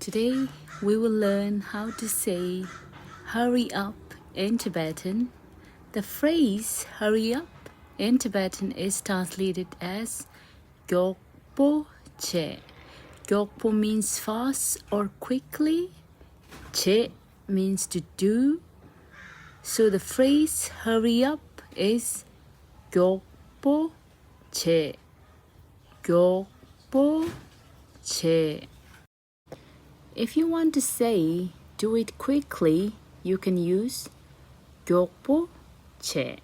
Today we will learn how to say hurry up in Tibetan. The phrase hurry up in Tibetan is translated as gonpo che. Gonpo means fast or quickly. Che means to do. So the phrase hurry up is gonpo che. gonpo che. If you want to say do it quickly, you can use gonpo che.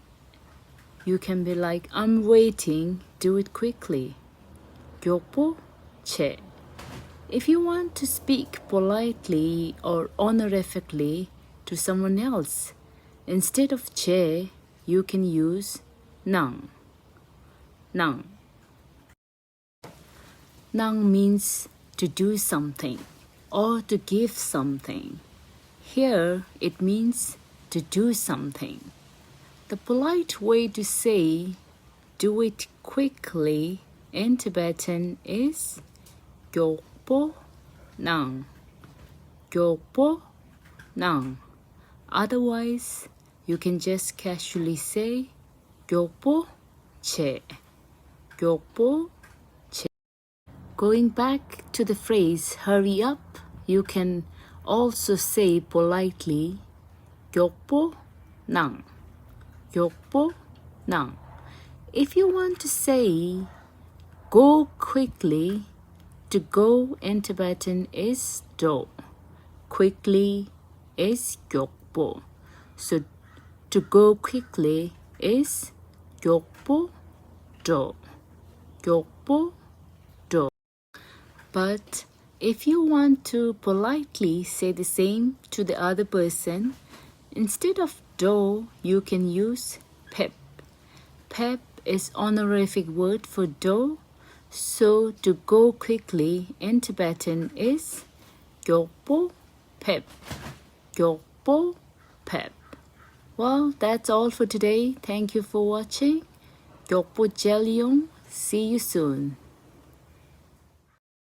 You can be like, I'm waiting, do it quickly. gonpo che. If you want to speak politely or honorifically to someone else, instead of che, you can use nang. Nang. Nang means to do something or to give something. Here it means to do something. The polite way to say do it quickly in Tibetan is gonpo nang. gonpo nang. Otherwise, you can just casually say gonpo che. gonpo che. Going back to the phrase hurry up, you can also say politely gonpo nang. gonpo nang. If you want to say go quickly, to go in Tibetan is do. Quickly is gonpo. So to go quickly is gonpo do. gonpo do. But if you want to politely say the same to the other person, instead of do, you can use pep. Pep is honorific word for do, so to go quickly in Tibetan is gonpo pep. gonpo pep. Well, that's all for today. Thank you for watching. gonpo jelyong. See you soon.